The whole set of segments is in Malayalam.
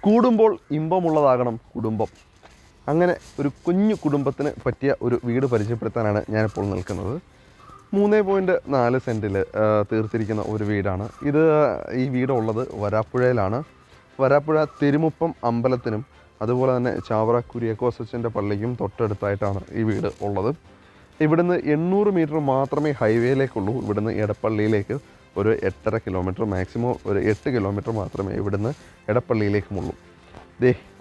കൂടുമ്പോൾ ഇമ്പമുള്ളതാകണം കുടുംബം. അങ്ങനെ ഒരു കുഞ്ഞു കുടുംബത്തിന് പറ്റിയ ഒരു വീട് പരിചയപ്പെടുത്താനാണ് ഞാനിപ്പോൾ നിൽക്കുന്നത്. 3.4 സെൻറ്റിൽ തീർത്തിരിക്കുന്ന ഒരു വീടാണ് ഇത്. ഈ വീടുള്ളത് വരാപ്പുഴയിലാണ്. വരാപ്പുഴ തിരുമുപ്പം അമ്പലത്തിനും അതുപോലെ തന്നെ ചാവറ കുര്യാക്കോസച്ചൻ്റെ പള്ളിക്കും തൊട്ടടുത്തായിട്ടാണ് ഈ വീട് ഉള്ളത്. ഇവിടുന്ന് 800 മീറ്റർ മാത്രമേ ഹൈവേയിലേക്കുള്ളൂ. ഇവിടുന്ന് എടപ്പള്ളിയിലേക്ക് ഒരു 8.5 കിലോമീറ്റർ, മാക്സിമം ഒരു 8 കിലോമീറ്റർ മാത്രമേ ഇവിടുന്ന് എടപ്പള്ളിയിലേക്കുമുള്ളൂ.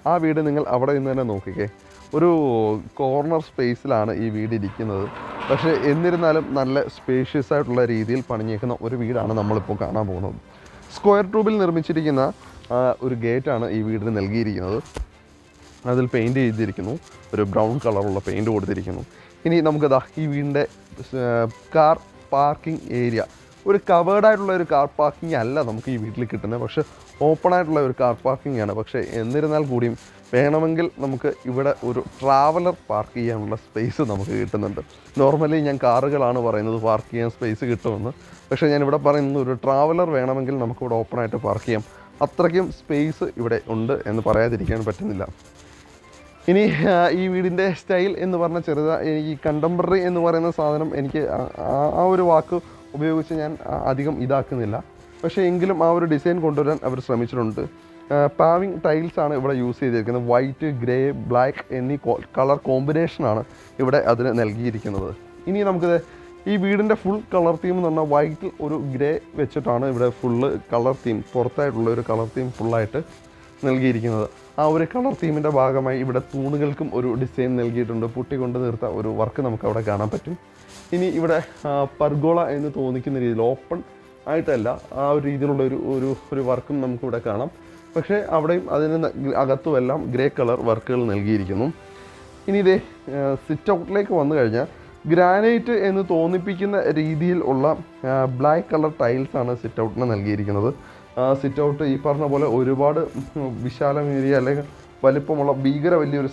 ആ വീട് നിങ്ങൾ അവിടെ നിന്ന് തന്നെ നോക്കിക്കേ. ഒരു കോർണർ സ്പേസിലാണ് ഈ വീട് ഇരിക്കുന്നത്. പക്ഷേ എന്നിരുന്നാലും നല്ല സ്പേഷ്യസ് ആയിട്ടുള്ള രീതിയിൽ പണിഞ്ഞേക്കുന്ന ഒരു വീടാണ് നമ്മളിപ്പോൾ കാണാൻ പോകുന്നത്. സ്ക്വയർ ട്യൂബിൽ നിർമ്മിച്ചിരിക്കുന്ന ഒരു ഗേറ്റാണ് ഈ വീടിന് നൽകിയിരിക്കുന്നത്. അതിൽ പെയിൻറ്റ് ചെയ്തിരിക്കുന്നു, ഒരു ബ്രൗൺ കളറുള്ള പെയിൻറ്റ് കൊടുത്തിരിക്കുന്നു. ഇനി നമുക്കതാ ഈ വീടിൻ്റെ കാർ പാർക്കിംഗ് ഏരിയ, ഒരു കവേർഡായിട്ടുള്ള ഒരു കാർ പാർക്കിംഗ് അല്ല നമുക്ക് ഈ വീട്ടിൽ കിട്ടുന്നത്, പക്ഷേ ഓപ്പണായിട്ടുള്ള ഒരു കാർ പാർക്കിംഗ് ആണ്. പക്ഷേ എന്നിരുന്നാൽ കൂടിയും വേണമെങ്കിൽ നമുക്ക് ഇവിടെ ഒരു ട്രാവലർ പാർക്ക് ചെയ്യാനുള്ള സ്പേസ് നമുക്ക് കിട്ടുന്നുണ്ട്. നോർമലി ഞാൻ കാറുകളാണ് പറയുന്നത് പാർക്ക് ചെയ്യാൻ സ്പേസ് കിട്ടുമെന്ന്, പക്ഷേ ഞാനിവിടെ പറയുന്നത് ഒരു ട്രാവലർ വേണമെങ്കിൽ നമുക്കിവിടെ ഓപ്പണായിട്ട് പാർക്ക് ചെയ്യാം. അത്രയ്ക്കും സ്പേസ് ഇവിടെ ഉണ്ട് എന്ന് പറയാതിരിക്കാൻ പറ്റുന്നില്ല. ഇനി ഈ വീടിൻ്റെ സ്റ്റൈൽ എന്ന് പറഞ്ഞാൽ ഈ കണ്ടംപററി എന്ന് പറയുന്ന സാധനം എനിക്ക് ആ ഒരു വാക്ക് ഉപയോഗിച്ച് ഞാൻ അധികം ഇതാക്കുന്നില്ല. പക്ഷേ എങ്കിലും ആ ഒരു ഡിസൈൻ കൊണ്ടുവരാൻ അവർ ശ്രമിച്ചിട്ടുണ്ട്. പാവിങ് ടൈൽസാണ് ഇവിടെ യൂസ് ചെയ്തിരിക്കുന്നത്. വൈറ്റ്, ഗ്രേ, ബ്ലാക്ക് എന്നീ കളർ കോമ്പിനേഷനാണ് ഇവിടെ അതിന് നൽകിയിരിക്കുന്നത്. ഇനി നമുക്ക് ഈ വീടിൻ്റെ ഫുൾ കളർ തീം എന്ന് പറഞ്ഞാൽ വൈറ്റിൽ ഒരു ഗ്രേ വെച്ചിട്ടാണ് ഇവിടെ ഫുള്ള് കളർ തീം, പുറത്തായിട്ടുള്ള ഒരു കളർ തീം ഫുള്ളായിട്ട് നൽകിയിരിക്കുന്നത്. ആ ഒരു കളർ തീമിൻ്റെ ഭാഗമായി ഇവിടെ തൂണുകൾക്കും ഒരു ഡിസൈൻ നൽകിയിട്ടുണ്ട്. പൊട്ടിക്കൊണ്ട് നിർത്ത ഒരു വർക്ക് നമുക്ക് അവിടെ കാണാൻ പറ്റും. ഇനി ഇവിടെ പർഗോള എന്ന് തോന്നിക്കുന്ന രീതിയിൽ ഓപ്പൺ ആയിട്ടല്ല, ആ ഒരു രീതിയിലുള്ള ഒരു വർക്കും നമുക്കിവിടെ കാണാം. പക്ഷേ അവിടെയും അതിന് അകത്തുമെല്ലാം ഗ്രേ കളർ വർക്കുകൾ നൽകിയിരിക്കുന്നു. ഇനി ഇതേ സിറ്റ് ഔട്ടിലേക്ക് വന്നു കഴിഞ്ഞാൽ ഗ്രാനൈറ്റ് എന്ന് തോന്നിപ്പിക്കുന്ന രീതിയിൽ ഉള്ള ബ്ലാക്ക് കളർ ടൈൽസാണ് സിറ്റ് ഔട്ടിന് നൽകിയിരിക്കുന്നത്. സിറ്റ് ഔട്ട് ഈ പറഞ്ഞ പോലെ ഒരുപാട് വിശാലമേറിയ അല്ലെങ്കിൽ വലിപ്പമുള്ള വലിയൊരു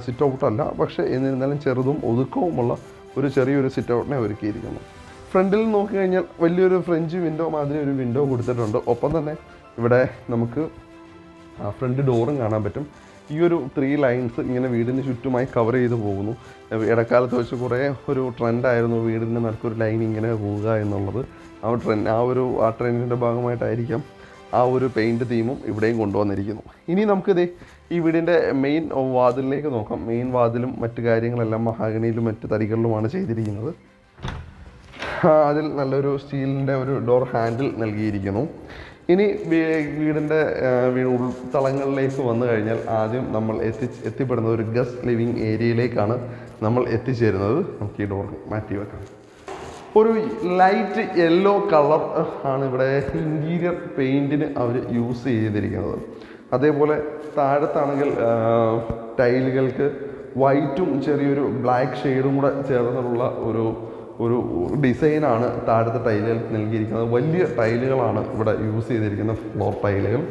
സിറ്റ് ഔട്ടല്ല. പക്ഷേ എന്നിരുന്നാലും ചെറുതും ഒതുക്കവുമുള്ള ഒരു ചെറിയൊരു സിറ്റ് ഔട്ടിനെ ഒരുക്കിയിരിക്കുന്നു. ഫ്രണ്ടിൽ നോക്കിക്കഴിഞ്ഞാൽ വലിയൊരു ഫ്രഞ്ച് വിൻഡോ മാതിരി ഒരു വിൻഡോ കൊടുത്തിട്ടുണ്ട്. ഒപ്പം തന്നെ ഇവിടെ നമുക്ക് ഫ്രണ്ട് ഡോറും കാണാൻ പറ്റും. ഈ ഒരു 3 ലൈൻസ് ഇങ്ങനെ വീടിന് ചുറ്റുമായി കവർ ചെയ്ത് പോകുന്നു. ഇടക്കാലത്ത് വെച്ച് കുറേ ഒരു ട്രെൻഡായിരുന്നു വീടിൻ്റെ നടുക്കൊരു ലൈൻ ഇങ്ങനെ പോവുക എന്നുള്ളത്. ആ ട്രെൻഡിൻ്റെ ഭാഗമായിട്ടായിരിക്കാം ആ ഒരു പെയിൻറ്റ് തീമും ഇവിടെയും കൊണ്ടുവന്നിരിക്കുന്നു. ഇനി നമുക്കിത് ഈ വീടിൻ്റെ മെയിൻ വാതിലിലേക്ക് നോക്കാം. മെയിൻ വാതിലും മറ്റു കാര്യങ്ങളെല്ലാം മഹാഗണിയിലും മറ്റ് തടികളിലുമാണ് ചെയ്തിരിക്കുന്നത്. അതിൽ നല്ലൊരു സ്റ്റീലിൻ്റെ ഒരു ഡോർ ഹാൻഡിൽ നൽകിയിരിക്കുന്നു. ഇനി വീടിൻ്റെ ഉൾത്തളങ്ങളിലേക്ക് വന്നു കഴിഞ്ഞാൽ ആദ്യം നമ്മൾ എത്തിപ്പെടുന്നത് ഒരു ഗസ്റ്റ് ലിവിങ് ഏരിയയിലേക്കാണ് നമ്മൾ എത്തിച്ചേരുന്നത്. നമുക്ക് ഈ ഡോർ മാറ്റി വെക്കാം. ഒരു ലൈറ്റ് യെല്ലോ കളർ ആണ് ഇവിടെ ഇൻറ്റീരിയർ പെയിൻറ്റിന് അവർ യൂസ് ചെയ്തിരിക്കുന്നത്. അതേപോലെ താഴത്താണെങ്കിൽ ടൈലുകൾക്ക് വൈറ്റും ചെറിയൊരു ബ്ലാക്ക് ഷെയ്ഡും കൂടെ ചേർന്നുള്ള ഒരു ഡിസൈനാണ് താഴത്തെ ടൈലുകൾ നൽകിയിരിക്കുന്നത്. വലിയ ടൈലുകളാണ് ഇവിടെ യൂസ് ചെയ്തിരിക്കുന്ന ഫ്ലോർ ടൈലുകൾ.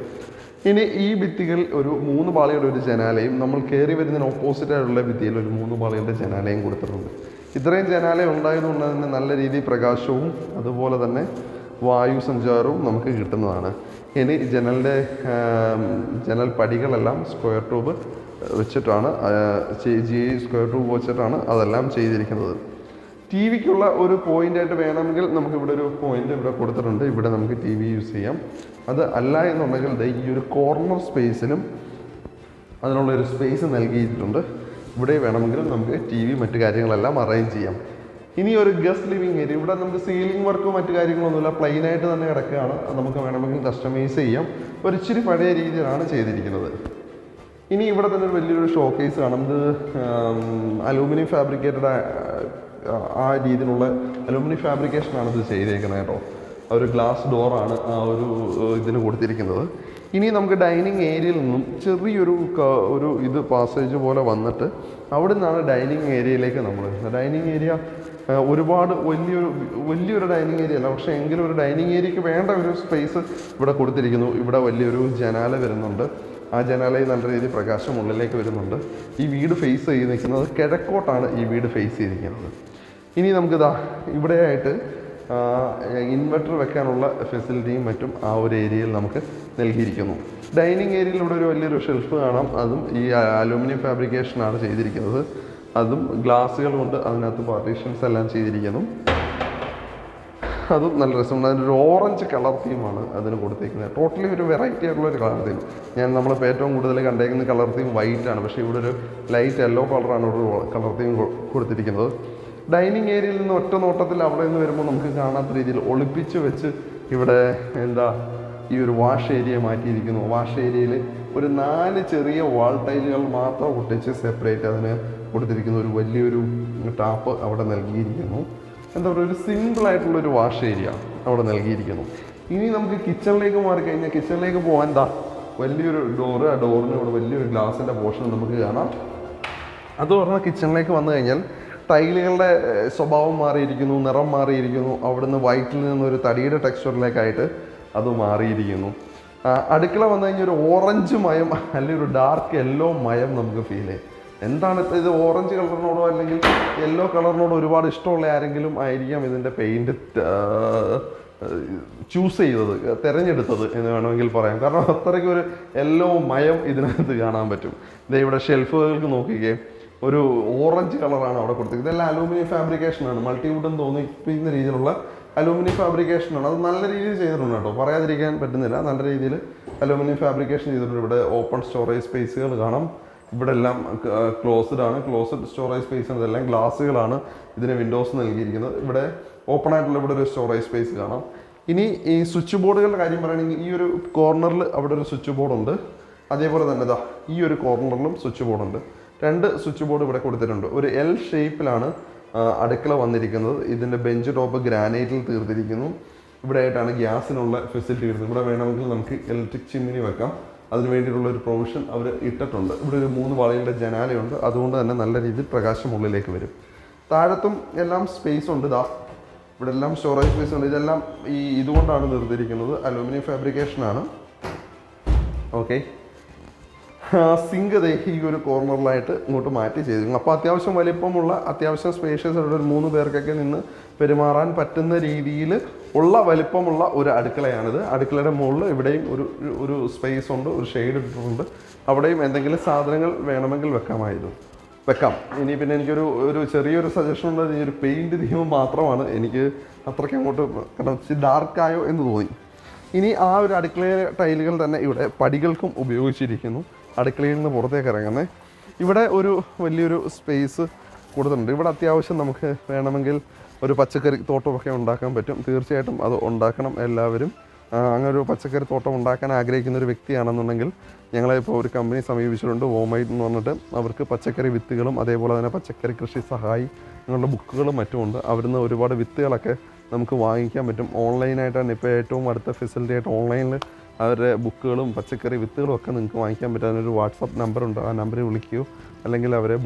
ഇനി ഈ ഭിത്തികൾ ഒരു 3 പാളിയുടെ ഒരു ജനാലയും നമ്മൾ കയറി വരുന്നതിന് ഓപ്പോസിറ്റായിട്ടുള്ള ഭിത്തിയിൽ ഒരു 3 പാളിയുടെ ജനാലയും കൊടുത്തിട്ടുണ്ട്. ഇത്രയും ജനാല ഉണ്ടായതുകൊണ്ട് തന്നെ നല്ല രീതിയിൽ പ്രകാശവും അതുപോലെ തന്നെ വായു സഞ്ചാരവും നമുക്ക് കിട്ടുന്നതാണ്. ഇനി ജനൽ പടികളെല്ലാം സ്ക്വയർ ട്യൂബ് വെച്ചിട്ടാണ് സ്ക്വയർ ട്യൂബ് വെച്ചിട്ടാണ് അതെല്ലാം ചെയ്തിരിക്കുന്നത്. ടി വിക്കുള്ള ഒരു പോയിൻ്റായിട്ട് വേണമെങ്കിൽ നമുക്കിവിടെ ഒരു പോയിൻ്റ് ഇവിടെ കൊടുത്തിട്ടുണ്ട്. ഇവിടെ നമുക്ക് ടി വി യൂസ് ചെയ്യാം. അത് അല്ല എന്നുണ്ടെങ്കിൽ ഈ ഒരു കോർണർ സ്പേസിലും അതിനുള്ളൊരു സ്പേസ് നൽകിയിട്ടുണ്ട്. ഇവിടെ വേണമെങ്കിൽ നമുക്ക് ടി വി മറ്റു കാര്യങ്ങളെല്ലാം അറേഞ്ച് ചെയ്യാം. ഇനി ഒരു ഗസ്റ്റ് ലിവിങ് ഏരിയ. ഇവിടെ നമുക്ക് സീലിംഗ് വർക്കോ മറ്റു കാര്യങ്ങളൊന്നുമില്ല, പ്ലെയിനായിട്ട് തന്നെ കിടക്കുകയാണ്. നമുക്ക് വേണമെങ്കിൽ കസ്റ്റമൈസ് ചെയ്യാം. ഒരു ഇച്ചിരി പഴയ രീതിയിലാണ് ചെയ്തിരിക്കുന്നത്. ഇനി ഇവിടെ തന്നെ ഒരു വലിയൊരു ഷോക്കേസ് കാണാം. ഇത് അലൂമിനിയം ഫാബ്രിക്കേറ്റഡ് ആ രീതിയിലുള്ള അലൂമിനിയം ഫാബ്രിക്കേഷനാണ് ഇത് ചെയ്തേക്കുന്നത് കേട്ടോ. ഒരു ഗ്ലാസ് ഡോറാണ് ആ ഒരു ഇതിന് കൊടുത്തിരിക്കുന്നത്. ഇനി നമുക്ക് ഡൈനിങ് ഏരിയയിൽ നിന്നും ചെറിയൊരു പാസേജ് പോലെ വന്നിട്ട് അവിടെ നിന്നാണ് ഡൈനിങ് ഏരിയയിലേക്ക് നമ്മൾ വരുന്നത്. ഡൈനിങ് ഏരിയ ഒരുപാട് വലിയൊരു ഡൈനിങ് ഏരിയ അല്ല, പക്ഷേ എങ്കിലും ഒരു ഡൈനിങ് ഏരിയയ്ക്ക് വേണ്ട ഒരു സ്പേസ് ഇവിടെ കൊടുത്തിരിക്കുന്നു. ഇവിടെ വലിയൊരു ജനാല വരുന്നുണ്ട്. ആ ജനാലയിൽ നല്ല രീതിയിൽ പ്രകാശം ഉള്ളിലേക്ക് വരുന്നുണ്ട്. ഈ വീട് ഫേസ് ചെയ്ത് നിൽക്കുന്നത് കിഴക്കോട്ടാണ്. ഈ വീട് ഫേസ് ചെയ്തിരിക്കുന്നത്. ഇനി നമുക്കിതാ ഇവിടെയായിട്ട് ഇൻവെർട്ടർ വെക്കാനുള്ള ഫെസിലിറ്റിയും മറ്റും ആ ഒരു ഏരിയയിൽ നമുക്ക് നൽകിയിരിക്കുന്നു. ഡൈനിങ് ഏരിയയിൽ ഇവിടെ ഒരു വലിയൊരു ഷെൽഫ് കാണാം. അതും ഈ അലൂമിനിയം ഫാബ്രിക്കേഷനാണ് ചെയ്തിരിക്കുന്നത്. അതും ഗ്ലാസ്സുകൾ കൊണ്ട് അതിനകത്ത് പാർട്ടീഷൻസ് എല്ലാം ചെയ്തിരിക്കുന്നു. അതും നല്ല രസമുണ്ട്. അതിൻ്റെ ഒരു ഓറഞ്ച് കളർ തീമാണ് അതിന് കൊടുത്തേക്കുന്നത്. ടോട്ടലി ഒരു വെറൈറ്റി ആയിട്ടുള്ള ഒരു കളർ തീം. നമ്മളിപ്പോൾ ഏറ്റവും കൂടുതൽ കണ്ടേക്കുന്ന കളർ തീം വൈറ്റ് ആണ്, പക്ഷേ ഇവിടെ ഒരു ലൈറ്റ് യെല്ലോ കളറാണ് ഒരു കളർ തീം കൊടുത്തിരിക്കുന്നത്. ഡൈനിങ് ഏരിയയിൽ നിന്ന് ഒറ്റ നോട്ടത്തിൽ അവിടെ നിന്ന് വരുമ്പോൾ നമുക്ക് കാണാത്ത രീതിയിൽ ഒളിപ്പിച്ച് വെച്ച് ഇവിടെ ഈ ഒരു വാഷ് ഏരിയ മാറ്റിയിരിക്കുന്നു. വാഷ് ഏരിയയിൽ ഒരു 4 ചെറിയ വാൾ ടൈലുകൾ മാത്രം ഒട്ടിച്ച് സെപ്പറേറ്റ് അതിന് കൊടുത്തിരിക്കുന്നു. ഒരു വലിയൊരു ടാപ്പ് അവിടെ നൽകിയിരിക്കുന്നു. എന്താ പറയുക, ഒരു സിമ്പിളായിട്ടുള്ളൊരു വാഷ് ഏരിയ അവിടെ നൽകിയിരിക്കുന്നു. ഇനി നമുക്ക് കിച്ചണിലേക്ക് മാറിക്കഴിഞ്ഞാൽ കിച്ചണിലേക്ക് പോകാൻ വലിയൊരു ഡോറ്. ആ ഡോറിന് ഇവിടെ വലിയൊരു ഗ്ലാസിൻ്റെ പോർഷൻ നമുക്ക് കാണാം. അത് പറഞ്ഞാൽ കിച്ചണിലേക്ക് വന്നു കഴിഞ്ഞാൽ ടൈലുകളുടെ സ്വഭാവം മാറിയിരിക്കുന്നു, നിറം മാറിയിരിക്കുന്നു. അവിടുന്ന് വൈറ്റിൽ നിന്നൊരു തടിയുടെ ടെക്സ്ചറിലേക്കായിട്ട് അത് മാറിയിരിക്കുന്നു. അടുക്കള വന്നു കഴിഞ്ഞാൽ ഒരു ഓറഞ്ച് മയം അല്ലെങ്കിൽ ഒരു ഡാർക്ക് യെല്ലോ മയം നമുക്ക് ഫീൽ ചെയ്യും. എന്താണ് ഇത്, ഓറഞ്ച് കളറിനോടോ അല്ലെങ്കിൽ യെല്ലോ കളറിനോടോ ഒരുപാട് ഇഷ്ടമുള്ള ആരെങ്കിലും ആയിരിക്കാം ഇതിൻ്റെ പെയിൻറ്റ് ചൂസ് ചെയ്തത്, തിരഞ്ഞെടുത്തത് എന്ന് വേണമെങ്കിൽ പറയാം. കാരണം അത്രയ്ക്ക് ഒരു യെല്ലോ മയം ഇതിനകത്ത് കാണാൻ പറ്റും. ഇവിടെ ഷെൽഫുകൾക്ക് നോക്കിക്കേ, ഒരു ഓറഞ്ച് കളറാണ് അവിടെ കൊടുത്തത്. ഇതെല്ലാം അലൂമിനിയം ഫാബ്രിക്കേഷനാണ്. മൾട്ടിവുഡ് എന്ന് തോന്നിപ്പിക്കുന്ന രീതിയിലുള്ള അലൂമിനിയം ഫാബ്രിക്കേഷനാണ്. അത് നല്ല രീതിയിൽ ചെയ്തിട്ടുണ്ട് കേട്ടോ, പറയാതിരിക്കാൻ പറ്റുന്നില്ല. നല്ല രീതിയിൽ അലൂമിനിയം ഫാബ്രിക്കേഷൻ ചെയ്തിട്ടുണ്ട്. ഇവിടെ ഓപ്പൺ സ്റ്റോറേജ് സ്പേസുകൾ കാണാം. ഇവിടെ എല്ലാം ക്ലോസ്ഡ് ആണ്, ക്ലോസ്ഡ് സ്റ്റോറേജ് സ്പേസ് ആണ്. ഇതെല്ലാം ഗ്ലാസ്സുകളാണ് ഇതിന് വിൻഡോസ് നൽകിയിരിക്കുന്നത്. ഇവിടെ ഓപ്പൺ ആയിട്ടുള്ള ഇവിടെ ഒരു സ്റ്റോറേജ് സ്പേസ് കാണാം. ഇനി ഈ സ്വിച്ച് ബോർഡുകളുടെ കാര്യം പറയുകയാണെങ്കിൽ ഈ ഒരു കോർണറിൽ അവിടെ ഒരു സ്വിച്ച് ബോർഡ് ഉണ്ട്. അതേപോലെ തന്നെ ഈ ഒരു കോർണറിലും സ്വിച്ച് ബോർഡ് ഉണ്ട്. 2 സ്വിച്ച് ബോർഡ് ഇവിടെ കൊടുത്തിട്ടുണ്ട്. ഒരു L ഷേപ്പിലാണ് അടുക്കള വന്നിരിക്കുന്നത്. ഇതിൻ്റെ ബെഞ്ച് ടോപ്പ് ഗ്രാനൈറ്റിൽ തീർത്തിരിക്കുന്നു. ഇവിടെ ആയിട്ടാണ് ഗ്യാസിനുള്ള ഫെസിലിറ്റി വരുന്നത്. ഇവിടെ വേണമെങ്കിൽ നമുക്ക് ഇലക്ട്രിക് ചിമ്മിനി വെക്കാം. അതിന് വേണ്ടിയിട്ടുള്ള ഒരു പ്രൊവിഷൻ അവർ ഇട്ടിട്ടുണ്ട്. ഇവിടെ ഒരു 3 വളയുടെ ജനാലയുണ്ട്. അതുകൊണ്ട് തന്നെ നല്ല രീതിയിൽ പ്രകാശം ഉള്ളിലേക്ക് വരും. താഴത്തും എല്ലാം സ്പേസ് ഉണ്ട്. ഇവിടെ എല്ലാം സ്റ്റോറേജ് സ്പേസ് ഉണ്ട്. ഇതെല്ലാം ഇതുകൊണ്ടാണ് നിർത്തിയിരിക്കുന്നത്. അലൂമിനിയം ഫാബ്രിക്കേഷനാണ്. ഓക്കെ, സിങ്ക് ഈ ഒരു കോർണറിലായിട്ട് ഇങ്ങോട്ട് മാറ്റി ചെയ്തിരുന്നു. അപ്പോൾ അത്യാവശ്യം വലിപ്പമുള്ള, അത്യാവശ്യം സ്പേഷ്യസ് ആയിട്ട് ഒരു 3 പേർക്കൊക്കെ നിന്ന് പെരുമാറാൻ പറ്റുന്ന രീതിയിൽ ഉള്ള വലിപ്പമുള്ള ഒരു അടുക്കളയാണിത്. അടുക്കളയുടെ മുകളിൽ ഇവിടെയും ഒരു സ്പേസ് ഉണ്ട്, ഒരു ഷെയ്ഡ് ഇട്ടിട്ടുണ്ട്. അവിടെയും എന്തെങ്കിലും സാധനങ്ങൾ വേണമെങ്കിൽ വെക്കാം. ഇനി പിന്നെ എനിക്കൊരു ചെറിയൊരു സജഷൻ ഉള്ളത്, ഈ ഒരു പെയിൻറ്റ് തീം മാത്രമാണ് എനിക്ക് അത്രയ്ക്ക് അങ്ങോട്ട്, കാരണം ഡാർക്കായോ എന്ന് തോന്നി. ഇനി ആ ഒരു അടുക്കളയിലെ ടൈലുകൾ തന്നെ ഇവിടെ പടികൾക്കും ഉപയോഗിച്ചിരിക്കുന്നു. അടുക്കളയിൽ നിന്ന് പുറത്തേക്ക് ഇറങ്ങുന്നത് ഇവിടെ ഒരു വലിയൊരു സ്പേസ് കൊടുത്തിട്ടുണ്ട്. ഇവിടെ അത്യാവശ്യം നമുക്ക് വേണമെങ്കിൽ ഒരു പച്ചക്കറി തോട്ടമൊക്കെ ഉണ്ടാക്കാൻ പറ്റും. തീർച്ചയായിട്ടും അത് ഉണ്ടാക്കണം എല്ലാവരും. അങ്ങനെ ഒരു പച്ചക്കറി തോട്ടം ഉണ്ടാക്കാൻ ആഗ്രഹിക്കുന്ന ഒരു വ്യക്തിയാണെന്നുണ്ടെങ്കിൽ ഞങ്ങളെ ഇപ്പോൾ ഒരു കമ്പനി സമീപിച്ചിട്ടുണ്ട്, വോമൈറ്റ് എന്ന് പറഞ്ഞിട്ട്. അവർക്ക് പച്ചക്കറി വിത്തുകളും അതേപോലെ തന്നെ പച്ചക്കറി കൃഷി സഹായി അങ്ങനെയുള്ള ബുക്കുകളും മറ്റുമുണ്ട്. അവിടുന്ന് ഒരുപാട് വിത്തുകളൊക്കെ നമുക്ക് വാങ്ങിക്കാൻ പറ്റും. ഓൺലൈനായിട്ടാണ് ഇപ്പോൾ ഏറ്റവും അടുത്ത ഫെസിലിറ്റി ആയിട്ട് ഓൺലൈനിൽ അവരുടെ ബുക്കുകളും പച്ചക്കറി വിത്തുകളും ഒക്കെ നിങ്ങൾക്ക് വാങ്ങിക്കാൻ പറ്റും. അതിനൊരു വാട്സപ്പ് നമ്പറുണ്ട്. ആ നമ്പറിൽ വിളിക്കുകയോ അല്ലെങ്കിൽ അവരെ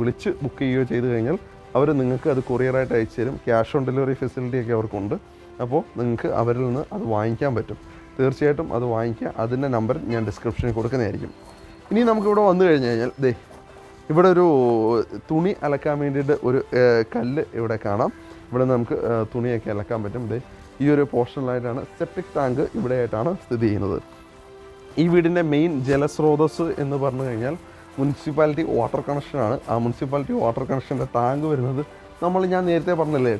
വിളിച്ച് ബുക്ക് ചെയ്യുകയോ ചെയ്ത് കഴിഞ്ഞാൽ അവർ നിങ്ങൾക്ക് അത് കൊറിയറായിട്ട് അയച്ചു തരും. ക്യാഷ് ഓൺ ഡെലിവറി ഫെസിലിറ്റിയൊക്കെ അവർക്കുണ്ട്. അപ്പോൾ നിങ്ങൾക്ക് അവരിൽ നിന്ന് അത് വാങ്ങിക്കാൻ പറ്റും. തീർച്ചയായിട്ടും അത് വാങ്ങിക്കുക. അതിൻ്റെ നമ്പർ ഞാൻ ഡിസ്ക്രിപ്ഷനിൽ കൊടുക്കുന്നതായിരിക്കും. ഇനി നമുക്കിവിടെ വന്നു കഴിഞ്ഞ് കഴിഞ്ഞാൽ ഇവിടെ ഒരു തുണി അലക്കാൻ വേണ്ടിയിട്ട് ഒരു കല്ല് ഇവിടെ കാണാം. ഇവിടെ നമുക്ക് തുണിയൊക്കെ അലക്കാൻ പറ്റും. ഈ ഒരു പോർഷനിലായിട്ടാണ് സെപ്റ്റിക് ടാങ്ക് ഇവിടെയായിട്ടാണ് സ്ഥിതി ചെയ്യുന്നത്. ഈ വീടിൻ്റെ മെയിൻ ജലസ്രോതസ് എന്ന് പറഞ്ഞു കഴിഞ്ഞാൽ മുനിസിപ്പാലിറ്റി വാട്ടർ കണക്ഷനാണ്. ആ മുനിസിപ്പാലിറ്റി വാട്ടർ കണക്ഷൻ്റെ ടാങ്ക് വരുന്നത് ഞാൻ നേരത്തെ പറഞ്ഞില്ലേ,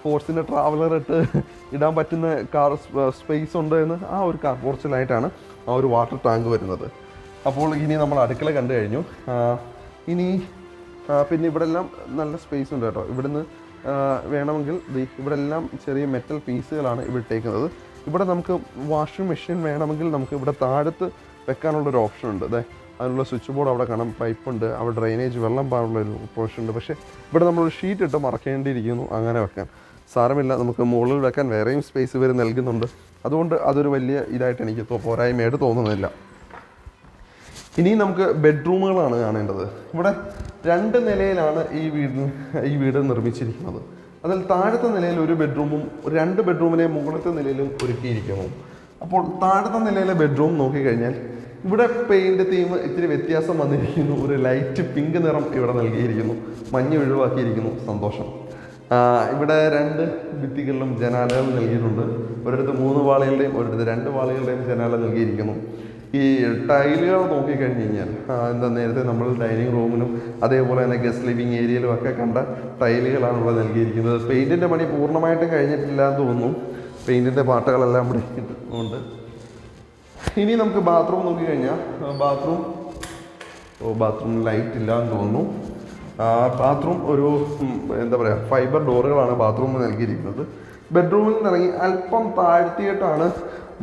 ഫോർസിൻ്റെ ട്രാവലർ ഇടാൻ പറ്റുന്ന കാർ സ്പേസ് ഉണ്ട് എന്ന്, ആ ഒരു കാർ പോർച്ചിലായിട്ടാണ് ആ ഒരു വാട്ടർ ടാങ്ക് വരുന്നത്. അപ്പോൾ ഇനി നമ്മൾ അടുക്കള കണ്ടു കഴിഞ്ഞു. ഇനി പിന്നെ ഇവിടെ എല്ലാം നല്ല സ്പേസ് ഉണ്ട് കേട്ടോ. ഇവിടുന്ന് വേണമെങ്കിൽ ഇവിടെ എല്ലാം ചെറിയ മെറ്റൽ പീസുകളാണ് ഇവിടെ ഇട്ടേക്കുന്നത്. ഇവിടെ നമുക്ക് വാഷിംഗ് മെഷീൻ വേണമെങ്കിൽ നമുക്ക് ഇവിടെ താഴത്ത് വെക്കാനുള്ളൊരു ഓപ്ഷൻ ഉണ്ട്. അതിനുള്ള സ്വിച്ച് ബോർഡ് അവിടെ കാണാം, പൈപ്പുണ്ട്, അവിടെ ഡ്രെയിനേജ് വെള്ളം പാടുള്ളൊരു പോർഷൻ ഉണ്ട്. പക്ഷേ ഇവിടെ നമ്മളൊരു ഷീറ്റ് ഇട്ട് മറക്കേണ്ടിയിരിക്കുന്നു. അങ്ങനെ വെക്കാൻ സാരമില്ല, നമുക്ക് മുകളിൽ വെക്കാൻ വേറെയും സ്പേസ് ഇവർ നൽകുന്നുണ്ട്. അതുകൊണ്ട് അതൊരു വലിയ ഇതായിട്ട് എനിക്ക് പോരായ്മയായിട്ട് തോന്നുന്നില്ല. ഇനി നമുക്ക് ബെഡ്റൂമുകളാണ് കാണേണ്ടത്. ഇവിടെ 2 നിലയിലാണ് ഈ വീട് നിർമ്മിച്ചിരിക്കുന്നത്. അതിൽ താഴത്തെ നിലയിൽ ഒരു ബെഡ്റൂമും 2 ബെഡ്റൂമിനെ മുകളിലത്തെ നിലയിലും ഒരുക്കിയിരിക്കുന്നു. അപ്പോൾ താഴത്തെ നിലയിലെ ബെഡ്റൂം നോക്കിക്കഴിഞ്ഞാൽ ഇവിടെ പെയിൻറ്റ് തീം ഇത്തിരി വ്യത്യാസം വന്നിരിക്കുന്നു. ഒരു ലൈറ്റ് പിങ്ക് നിറം ഇവിടെ നൽകിയിരിക്കുന്നു. മഞ്ഞ് ഒഴിവാക്കിയിരിക്കുന്നു. സന്തോഷം. ഇവിടെ 2 ഭിത്തികളിലും ജനാലകൾ നൽകിയിട്ടുണ്ട്. ഒരിടത്ത് 3 പാളികളുടെയും ഒരിടത്ത് 2 പാളികളുടെയും ജനാല നൽകിയിരിക്കുന്നു. ഈ ടൈലുകൾ നോക്കിക്കഴിഞ്ഞ് കഴിഞ്ഞാൽ എന്താ നേരത്തെ നമ്മൾ ഡൈനിങ് റൂമിനും അതേപോലെ തന്നെ ഗസ്റ്റ് ലിവിങ് ഏരിയയിലും ഒക്കെ കണ്ട ടൈലുകളാണ് ഇവിടെ നൽകിയിരിക്കുന്നത്. പെയിൻറ്റിൻ്റെ പണി പൂർണ്ണമായിട്ടും കഴിഞ്ഞിട്ടില്ല എന്ന് തോന്നുന്നു. പെയിൻറ്റിൻ്റെ പാട്ടുകളെല്ലാം ഇവിടെ ഉണ്ട്. ഇനി നമുക്ക് ബാത്റൂം നോക്കിക്കഴിഞ്ഞാൽ ബാത്റൂം ലൈറ്റ് ഇല്ല എന്ന് തോന്നുന്നു. ബാത്റൂം ഒരു എന്താ പറയുക ഫൈബർ ഡോറുകളാണ് ബാത്റൂമിൽ നൽകിയിരിക്കുന്നത്. ബെഡ്റൂമിൽ നിന്നിറങ്ങി അല്പം താഴ്ത്തിയിട്ടാണ്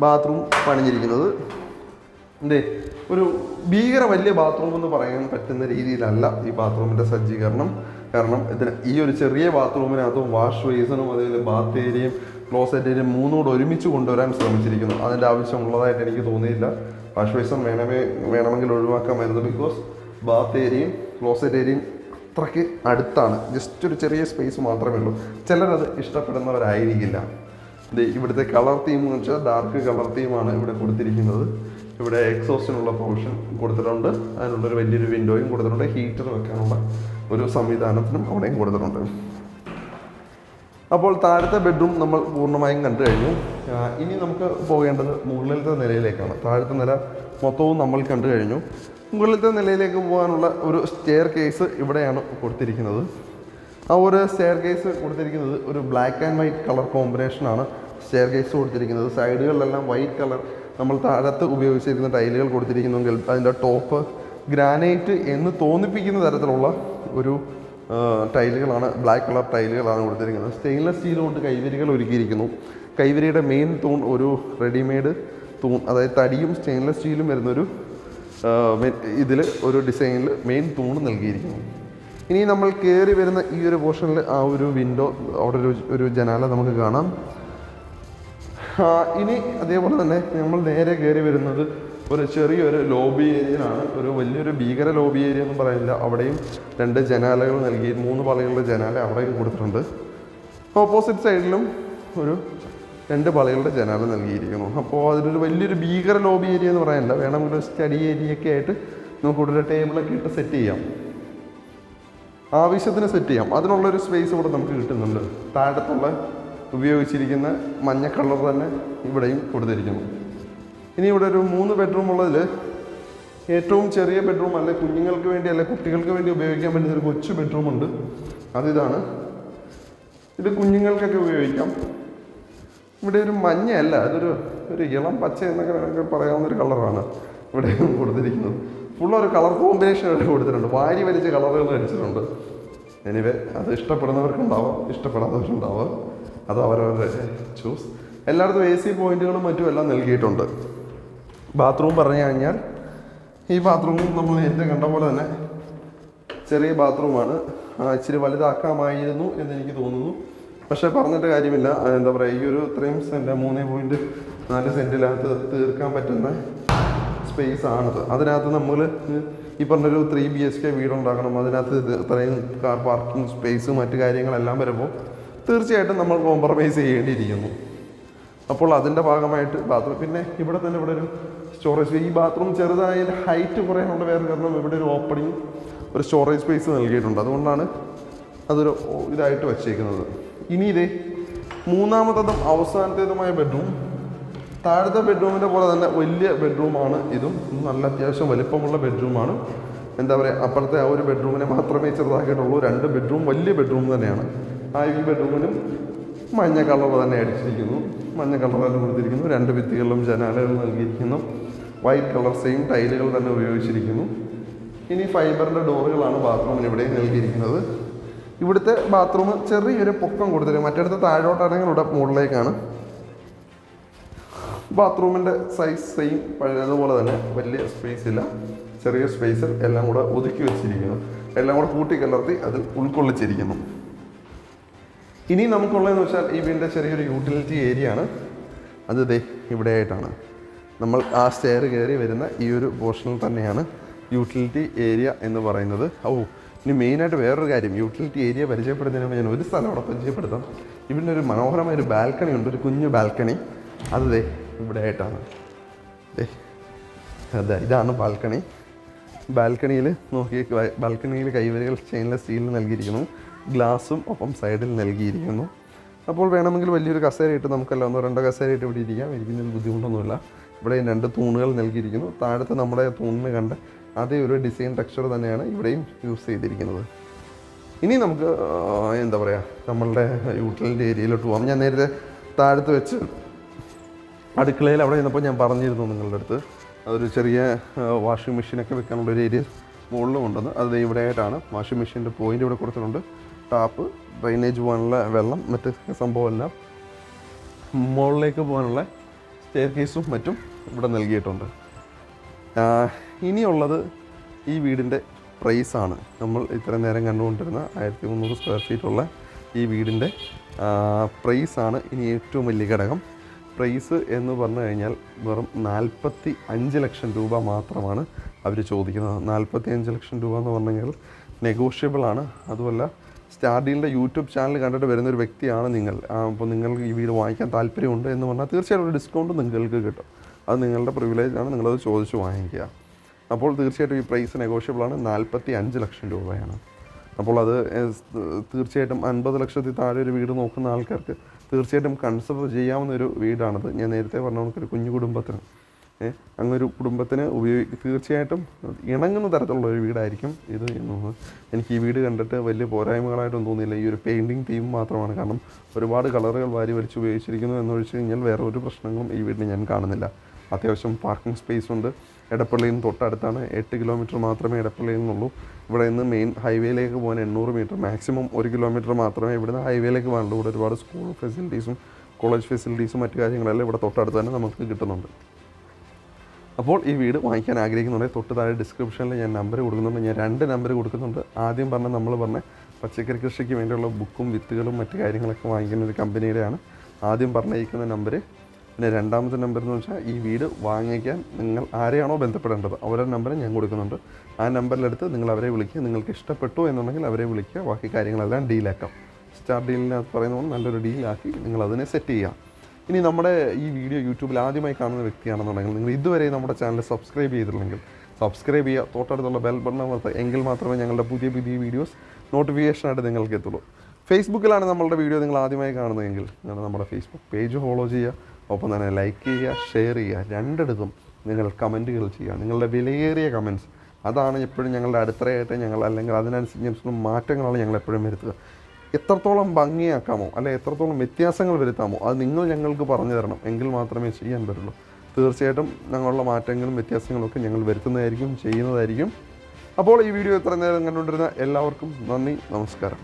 ബാത്റൂം പണിഞ്ഞിരിക്കുന്നത്. ഒരു ഭീകര വലിയ ബാത്റൂം എന്ന് പറയാൻ പറ്റുന്ന രീതിയിലല്ല ഈ ബാത്റൂമിൻ്റെ സജ്ജീകരണം. കാരണം ഈ ഒരു ചെറിയ ബാത്റൂമിനകത്തും വാഷ് ബേസിനും അതേപോലെ ബാത്ത് ഏരിയയും ക്ലോസറ്റ് ഏരിയയും 3 കൂടെ ഒരുമിച്ച് കൊണ്ടുവരാൻ ശ്രമിച്ചിരിക്കുന്നു. അതിൻ്റെ ആവശ്യമുള്ളതായിട്ട് എനിക്ക് തോന്നിയില്ല. വാഷ് ബേസും വേണമെങ്കിൽ ഒഴിവാക്കാമായിരുന്നു. ബിക്കോസ് ബാത്ത് ഏരിയയും ക്ലോസറ്റ് ഏരിയയും അത്രയ്ക്ക് അടുത്താണ്. ജസ്റ്റ് ഒരു ചെറിയ സ്പേസ് മാത്രമേ ഉള്ളൂ. ചിലരത് ഇഷ്ടപ്പെടുന്നവരായിരിക്കില്ല. ഇവിടുത്തെ കളർ തീം എന്ന് വെച്ചാൽ ഡാർക്ക് കളർ തീമാണ് ഇവിടെ കൊടുത്തിരിക്കുന്നത്. ഇവിടെ എക്സോസ്റ്റിനുള്ള പ്രൊവിഷൻ കൊടുത്തിട്ടുണ്ട്. അതിനുള്ളൊരു വലിയൊരു വിൻഡോയും കൊടുത്തിട്ടുണ്ട്. ഹീറ്റർ വെക്കാനുള്ള ഒരു സംവിധാനത്തിനും അവിടെയും കൊടുത്തിട്ടുണ്ട്. അപ്പോൾ താഴത്തെ ബെഡ്റൂം നമ്മൾ പൂർണ്ണമായും കണ്ടു കഴിഞ്ഞു. ഇനി നമുക്ക് പോകേണ്ടത് മുകളിലത്തെ നിലയിലേക്കാണ്. താഴത്തെ നില മൊത്തവും നമ്മൾ കണ്ടു കഴിഞ്ഞു. മുകളിലത്തെ നിലയിലേക്ക് പോകാനുള്ള ഒരു സ്റ്റെയർ കേസ് ഇവിടെയാണ് കൊടുത്തിരിക്കുന്നത്. ആ ഒരു സ്റ്റെയർ കേസ് കൊടുത്തിരിക്കുന്നത് ഒരു ബ്ലാക്ക് ആൻഡ് വൈറ്റ് കളർ കോമ്പിനേഷനാണ് സ്റ്റെയർ കേസ് കൊടുത്തിരിക്കുന്നത്. സൈഡുകളിലെല്ലാം വൈറ്റ് കളർ നമ്മൾ താഴത്ത് ഉപയോഗിച്ചിരിക്കുന്ന ടൈലുകൾ കൊടുത്തിരിക്കുന്നെങ്കിൽ അതിൻ്റെ ടോപ്പ് ഗ്രാനൈറ്റ് എന്ന് തോന്നിപ്പിക്കുന്ന തരത്തിലുള്ള ഒരു ടൈലുകളാണ്, ബ്ലാക്ക് കളർ ടൈലുകളാണ് കൊടുത്തിരിക്കുന്നത്. സ്റ്റെയിൻലെസ് സ്റ്റീൽ കൊണ്ട് കൈവരികൾ ഒരുക്കിയിരിക്കുന്നു. കൈവരിയുടെ മെയിൻ തൂൺ ഒരു റെഡിമെയ്ഡ് തൂൺ, അതായത് തടിയും സ്റ്റെയിൻലെസ് സ്റ്റീലും വരുന്നൊരു ഇതിൽ ഒരു ഡിസൈനിൽ മെയിൻ തൂൺ നൽകിയിരിക്കുന്നു. ഇനി നമ്മൾ കയറി വരുന്ന ഈ ഒരു പോർഷനിൽ ആ ഒരു വിൻഡോ, അവിടെ ഒരു ജനാല നമുക്ക് കാണാം. ഇനി അതേപോലെ തന്നെ നമ്മൾ നേരെ കയറി വരുന്നത് ഒരു ചെറിയൊരു ലോബി ഏരിയയിലാണ്. ഒരു വലിയൊരു ഭീകര ലോബി ഏരിയ ഒന്നും പറയില്ല. അവിടെയും 2 ജനാലകൾ നൽകി, 3 പാളികളുടെ ജനാല അവിടെയും കൊടുത്തിട്ടുണ്ട്. ഓപ്പോസിറ്റ് സൈഡിലും ഒരു 2 പാളികളുടെ ജനാല നൽകിയിരിക്കുന്നു. അപ്പോൾ അതിലൊരു വലിയൊരു ഭീകര ലോബി ഏരിയ എന്ന് പറയാനില്ല. വേണമെങ്കിൽ ഒരു സ്റ്റഡി ഏരിയയൊക്കെ ആയിട്ട് നമുക്ക് ഇവിടെ ടേബിളൊക്കെ ഇട്ട് സെറ്റ് ചെയ്യാം, ആവശ്യത്തിന് സെറ്റ് ചെയ്യാം. അതിനുള്ളൊരു സ്പേസ് ഇവിടെ നമുക്ക് കിട്ടുന്നുണ്ട്. താഴത്തുള്ള ഉപയോഗിച്ചിരിക്കുന്ന മഞ്ഞ കളർ തന്നെ ഇവിടെയും കൊടുത്തിരിക്കുന്നു. ഇനി ഇവിടെ ഒരു 3 ബെഡ്റൂം ഉള്ളതിൽ ഏറ്റവും ചെറിയ ബെഡ്റൂം അല്ലെ കുഞ്ഞുങ്ങൾക്ക് വേണ്ടി അല്ലെ കുട്ടികൾക്ക് വേണ്ടി ഉപയോഗിക്കാൻ പറ്റുന്ന ഒരു കൊച്ചു ബെഡ്റൂമുണ്ട്. അതിതാണ്. ഇത് കുഞ്ഞുങ്ങൾക്കൊക്കെ ഉപയോഗിക്കാം. ഇവിടെ ഒരു മഞ്ഞയല്ല, അതൊരു ഇളം പച്ച എന്നൊക്കെ വേണമെങ്കിൽ പറയാവുന്നൊരു കളറാണ് ഇവിടെ കൊടുത്തിരിക്കുന്നത്. ഫുള്ളൊരു കളർ കോമ്പിനേഷൻ ഇവിടെ കൊടുത്തിട്ടുണ്ട്. വാരി വലിച്ച കളറുകൾ അടിച്ചിട്ടുണ്ട്. എനിവേ അത് ഇഷ്ടപ്പെടുന്നവർക്കുണ്ടാവാം, ഇഷ്ടപ്പെടാത്തവർക്കുണ്ടാവാം. അത് അവരവരുടെ ചൂസ്. എല്ലായിടത്തും AC പോയിന്റുകളും മറ്റും എല്ലാം നൽകിയിട്ടുണ്ട്. ബാത്റൂം പറഞ്ഞു കഴിഞ്ഞാൽ ഈ ബാത്റൂമും നമ്മൾ നേരത്തെ കണ്ട പോലെ തന്നെ ചെറിയ ബാത്റൂമാണ്. ഇച്ചിരി വലുതാക്കാമായിരുന്നു എന്നെനിക്ക് തോന്നുന്നു. പക്ഷേ പറഞ്ഞിട്ട് കാര്യമില്ല. എന്താ പറയുക, ഈ ഒരു ഇത്രയും 3.4 സെൻറ്റിനകത്ത് തീർക്കാൻ പറ്റുന്ന സ്പേസ് ആണത്. അതിനകത്ത് നമ്മൾ ഈ പറഞ്ഞൊരു 3 BHK വീടുണ്ടാക്കണം. അതിനകത്ത് ഇത്രയും കാർ പാർക്കിംഗ് സ്പേസ് മറ്റു കാര്യങ്ങളെല്ലാം വരുമ്പോൾ തീർച്ചയായിട്ടും നമ്മൾ കോംപ്രമൈസ് ചെയ്യേണ്ടിയിരിക്കുന്നു. അപ്പോൾ അതിൻ്റെ ഭാഗമായിട്ട് ബാത്റൂം, പിന്നെ ഇവിടെ തന്നെ ഇവിടെ ഒരു സ്റ്റോറേജ്, ഈ ബാത്റൂം ചെറുതായതിൻ്റെ ഹൈറ്റ് കുറയാനുള്ള വേറെ കാരണം ഇവിടെ ഒരു ഓപ്പണിങ്, ഒരു സ്റ്റോറേജ് സ്പേസ് നൽകിയിട്ടുണ്ട്. അതുകൊണ്ടാണ് അതൊരു ഇതായിട്ട് വച്ചേക്കുന്നത്. ഇനി ഇതേ 3ാമത്തതും അവസാനത്തേതുമായ ബെഡ്റൂം. താഴത്തെ ബെഡ്റൂമിൻ്റെ പോലെ തന്നെ വലിയ ബെഡ്റൂമാണ് ഇതും. നല്ല അത്യാവശ്യം വലിപ്പമുള്ള ബെഡ്റൂമാണ്. എന്താ പറയുക, അപ്പുറത്തെ ആ ഒരു ബെഡ്റൂമിനെ മാത്രമേ ചെറുതാക്കിയിട്ടുള്ളൂ. 2 ബെഡ്റൂം വലിയ ബെഡ്റൂം തന്നെയാണ്. ഈ ബെഡ്റൂമിനും മഞ്ഞ കളർ തന്നെ അടിച്ചിരിക്കുന്നു. മഞ്ഞ കളർ തന്നെ കൊടുത്തിരിക്കുന്നു. 2 ഭിത്തികളിലും ജനാലകൾ നൽകിയിരിക്കുന്നു. വൈറ്റ് കളർ സെയിം ടൈലുകൾ തന്നെ ഉപയോഗിച്ചിരിക്കുന്നു. ഇനി ഫൈബറിൻ്റെ ഡോറുകളാണ് ബാത്റൂമിന് ഇവിടെ നൽകിയിരിക്കുന്നത്. ഇവിടുത്തെ ബാത്റൂം ചെറിയൊരു പൊക്കം കൊടുത്തിരിക്കും. മറ്റിടത്ത് താഴോട്ടാണെങ്കിൽ ഇവിടെ മുകളിലേക്കാണ്. ബാത്റൂമിൻ്റെ സൈസ് സെയിം പഴയതുപോലെ തന്നെ, വലിയ സ്പേസ് ഇല്ല, ചെറിയ സ്പേസിൽ എല്ലാം കൂടെ ഒതുക്കി വെച്ചിരിക്കുന്നു. എല്ലാം കൂടെ കൂട്ടിക്കലർത്തി അതിൽ ഉൾക്കൊള്ളിച്ചിരിക്കുന്നു. ഇനി നമുക്കുള്ളതെന്ന് വെച്ചാൽ ഈ വീടിൻ്റെ ചെറിയൊരു യൂട്ടിലിറ്റി ഏരിയ ആണ്. അത് ദേ ഇവിടെ ആയിട്ടാണ്. നമ്മൾ ആ സ്റ്റെയർ കയറി വരുന്ന ഈ ഒരു പോർഷനിൽ തന്നെയാണ് യൂട്ടിലിറ്റി ഏരിയ എന്ന് പറയുന്നത്. ഇനി മെയിനായിട്ട് വേറൊരു കാര്യം, യൂട്ടിലിറ്റി ഏരിയ പരിചയപ്പെടുത്തുന്നതിന് ഞാൻ ഒരു സ്ഥലം അവിടെ പരിചയപ്പെടുത്താം. ഇവിടെ ഒരു മനോഹരമായൊരു ബാൽക്കണി ഉണ്ട്, ഒരു കുഞ്ഞു ബാൽക്കണി. അത് ദേ ഇവിടെ ആയിട്ടാണ്. അതെ, ഇതാണ് ബാൽക്കണി. ബാൽക്കണിയിൽ നോക്കി, ബാൽക്കണിയിൽ കൈവരികൾ സ്റ്റെയിൻലെസ് സ്റ്റീലിൽ നൽകിയിരിക്കുന്നു. ഗ്ലാസും ഒപ്പം സൈഡിൽ നൽകിയിരിക്കുന്നു. അപ്പോൾ വേണമെങ്കിൽ വലിയൊരു കസേരയിട്ട് നമുക്കല്ല 1-2 കസേരയിട്ട് ഇവിടെ ഇരിക്കാം. ഇരിക്കുന്നതിൽ ബുദ്ധിമുട്ടൊന്നുമില്ല. ഇവിടെ 2 തൂണുകൾ നൽകിയിരിക്കുന്നു. താഴത്തെ നമ്മുടെ തൂണിന് കണ്ട് അതേ ഒരു ഡിസൈൻ ടെക്സ്ചർ തന്നെയാണ് ഇവിടെയും യൂസ് ചെയ്തിരിക്കുന്നത്. ഇനി നമുക്ക് എന്താ പറയുക, നമ്മളുടെ യൂട്ടിലിറ്റി ഏരിയയിലോട്ട് പോകാം. ഞാൻ നേരത്തെ താഴത്ത് വെച്ച് അടുക്കളയിൽ അവിടെ നിന്നപ്പോൾ ഞാൻ പറഞ്ഞിരുന്നു നിങ്ങളുടെ അടുത്ത് അതൊരു ചെറിയ വാഷിംഗ് മെഷീനൊക്കെ വെക്കാനുള്ളൊരു ഏരിയ മുകളിലും ഉണ്ടെന്ന്. അത് ഇവിടെ ആയിട്ടാണ് വാഷിംഗ് മെഷീൻ്റെ പോയിൻ്റ് ഇവിടെ കൊടുത്തിട്ടുണ്ട്. ടാപ്പ്, ഡ്രൈനേജ് പോകാനുള്ള വെള്ളം, മറ്റ് സംഭവമെല്ലാം മുകളിലേക്ക് പോകാനുള്ള സ്റ്റെയർ കേസും മറ്റും ഇവിടെ നൽകിയിട്ടുണ്ട്. ഇനിയുള്ളത് ഈ വീടിൻ്റെ പ്രൈസാണ്. നമ്മൾ ഇത്രയും നേരം കണ്ടുകൊണ്ടിരുന്ന 1300 സ്ക്വയർ ഫീറ്റുള്ള ഈ വീടിൻ്റെ പ്രൈസാണ് ഇനി ഏറ്റവും വലിയ ഘടകം. പ്രൈസ് എന്ന് പറഞ്ഞു കഴിഞ്ഞാൽ വെറും 45 ലക്ഷം രൂപ മാത്രമാണ് അവർ ചോദിക്കുന്നത്. 45 ലക്ഷം രൂപ എന്ന് പറഞ്ഞു കഴിഞ്ഞാൽ നെഗോഷ്യബിളാണ്. അതുമല്ല, സ്റ്റാർഡീലിൻ്റെ യൂട്യൂബ് ചാനൽ കണ്ടിട്ട് വരുന്നൊരു വ്യക്തിയാണ് നിങ്ങൾ. അപ്പോൾ നിങ്ങൾക്ക് ഈ വീട് വാങ്ങിക്കാൻ താല്പര്യമുണ്ട് എന്ന് പറഞ്ഞാൽ തീർച്ചയായിട്ടും ഒരു ഡിസ്കൗണ്ട് നിങ്ങൾക്ക് കിട്ടും. അത് നിങ്ങളുടെ പ്രിവിലേജാണ്, നിങ്ങളത് ചോദിച്ച് വാങ്ങിക്കുക. അപ്പോൾ തീർച്ചയായിട്ടും ഈ പ്രൈസ് നെഗോഷ്യബിളാണ്. 45 ലക്ഷം രൂപയാണ്. അപ്പോൾ അത് തീർച്ചയായിട്ടും 50 ലക്ഷത്തിൽ താഴെ ഒരു വീട് നോക്കുന്ന ആൾക്കാർക്ക് തീർച്ചയായിട്ടും കൺസിഡർ ചെയ്യാവുന്ന ഒരു വീടാണത്. ഞാൻ നേരത്തെ പറഞ്ഞ നമുക്കൊരു കുഞ്ഞു കുടുംബത്തിന് അങ്ങനൊരു കുടുംബത്തിന് തീർച്ചയായിട്ടും ഇണങ്ങുന്ന തരത്തിലുള്ള ഒരു വീടായിരിക്കും ഇത് എന്നുള്ളത്. എനിക്ക് ഈ വീട് കണ്ടിട്ട് വലിയ പോരായ്മകളായിട്ടൊന്നും തോന്നിയില്ല. ഈ ഒരു പെയിൻറ്റിങ് തീം മാത്രമാണ്. കാരണം ഒരുപാട് കളറുകൾ വാരി വലിച്ച് ഉപയോഗിച്ചിരിക്കുന്നു എന്നൊഴിച്ച് കഴിഞ്ഞാൽ വേറെ ഒരു പ്രശ്നങ്ങളും ഈ വീടിന് ഞാൻ കാണുന്നില്ല. അത്യാവശ്യം പാർക്കിംഗ് സ്പേസ് ഉണ്ട്. എടപ്പള്ളിയിൽ നിന്ന് തൊട്ടടുത്താണ്. 8 കിലോമീറ്റർ മാത്രമേ എടപ്പള്ളിയിൽ നിന്നുള്ളൂ. ഇവിടെ നിന്ന് മെയിൻ ഹൈവേയിലേക്ക് പോകാൻ 800 മീറ്റർ, മാക്സിമം 1 കിലോമീറ്റർ മാത്രമേ ഇവിടുന്ന് ഹൈവേയിലേക്ക് പോകാനുള്ളൂ. ഇവിടെ ഒരുപാട് സ്കൂൾ ഫെസിലിറ്റീസും കോളേജ് ഫെസിലിറ്റീസും മറ്റു കാര്യങ്ങളെല്ലാം ഇവിടെ തൊട്ടടുത്ത് തന്നെ നമുക്ക് കിട്ടുന്നുണ്ട്. അപ്പോൾ ഈ വീട് വാങ്ങിക്കാൻ ആഗ്രഹിക്കുന്നുണ്ടെങ്കിൽ തൊട്ട് താഴെ ഡിസ്ക്രിപ്ഷനിൽ ഞാൻ നമ്പർ കൊടുക്കുന്നുണ്ട്. ഞാൻ 2 നമ്പർ കൊടുക്കുന്നുണ്ട്. ആദ്യം നമ്മൾ പറഞ്ഞ പച്ചക്കറി കൃഷിക്ക് വേണ്ടിയുള്ള ബുക്കും വിത്തുകളും മറ്റു കാര്യങ്ങളൊക്കെ വാങ്ങിക്കുന്ന ഒരു കമ്പനിയുടെയാണ് ആദ്യം പറഞ്ഞിരിക്കുന്ന നമ്പർ. പിന്നെ രണ്ടാമത്തെ നമ്പർ എന്ന് വെച്ചാൽ ഈ വീട് വാങ്ങിക്കാൻ നിങ്ങൾ ആരെയാണോ ബന്ധപ്പെടേണ്ടത് അവരുടെ നമ്പർ ഞാൻ കൊടുക്കുന്നുണ്ട്. ആ നമ്പറിലെടുത്ത് നിങ്ങൾ അവരെ വിളിക്കുക. നിങ്ങൾക്ക് ഇഷ്ടപ്പെട്ടു എന്നുണ്ടെങ്കിൽ അവരെ വിളിക്കുക. ബാക്കി കാര്യങ്ങളെല്ലാം ഡീലാക്കാം. സ്റ്റാർ ഡീലിനകത്ത് പറയുന്നത് നല്ലൊരു ഡീലാക്കി നിങ്ങളതിനെ സെറ്റ് ചെയ്യുക. ഇനി നമ്മുടെ ഈ വീഡിയോ യൂട്യൂബിൽ ആദ്യമായി കാണുന്ന വ്യക്തിയാണെന്നുണ്ടെങ്കിൽ നിങ്ങൾ ഇതുവരെ നമ്മുടെ ചാനൽ സബ്സ്ക്രൈബ് ചെയ്തിട്ടില്ലെങ്കിൽ സബ്സ്ക്രൈബ് ചെയ്യുക. തൊട്ടടുത്തുള്ള ബെൽ ബട്ടൺ അമർത്തുക. എങ്കിൽ മാത്രമേ ഞങ്ങളുടെ പുതിയ പുതിയ വീഡിയോസ് നോട്ടിഫിക്കേഷനായിട്ട് നിങ്ങൾക്ക് എത്തുള്ളൂ. ഫേസ്ബുക്കിലാണ് നമ്മളുടെ വീഡിയോ നിങ്ങൾ ആദ്യമായി കാണുന്നതെങ്കിൽ നമ്മുടെ ഫേസ്ബുക്ക് പേജ് ഫോളോ ചെയ്യുക. ഒപ്പം തന്നെ ലൈക്ക് ചെയ്യുക, ഷെയർ ചെയ്യുക. രണ്ടിടത്തും നിങ്ങൾ കമൻറ്റുകൾ ചെയ്യുക. നിങ്ങളുടെ വിലയേറിയ കമൻറ്റ്സ് അതാണ് എപ്പോഴും ഞങ്ങളുടെ അടിത്തറയായിട്ട് ഞങ്ങൾ, അല്ലെങ്കിൽ അതിനനുസരിച്ച് മാറ്റങ്ങളാണ് ഞങ്ങൾ എപ്പോഴും വരുത്തുക. എത്രത്തോളം ഭംഗിയാക്കാമോ അല്ലെ എത്രത്തോളം വ്യത്യാസങ്ങൾ വരുത്താമോ അത് നിങ്ങൾ ഞങ്ങൾക്ക് പറഞ്ഞു തരണം. എങ്കിൽ മാത്രമേ ചെയ്യാൻ പറ്റുള്ളൂ. തീർച്ചയായിട്ടും ഞങ്ങളുടെ മാറ്റങ്ങളും വ്യത്യാസങ്ങളൊക്കെ ഞങ്ങൾ വരുത്തുന്നതായിരിക്കും, ചെയ്യുന്നതായിരിക്കും. അപ്പോൾ ഈ വീഡിയോ ഇത്ര നേരം കണ്ടുകൊണ്ടിരുന്ന എല്ലാവർക്കും നന്ദി, നമസ്കാരം.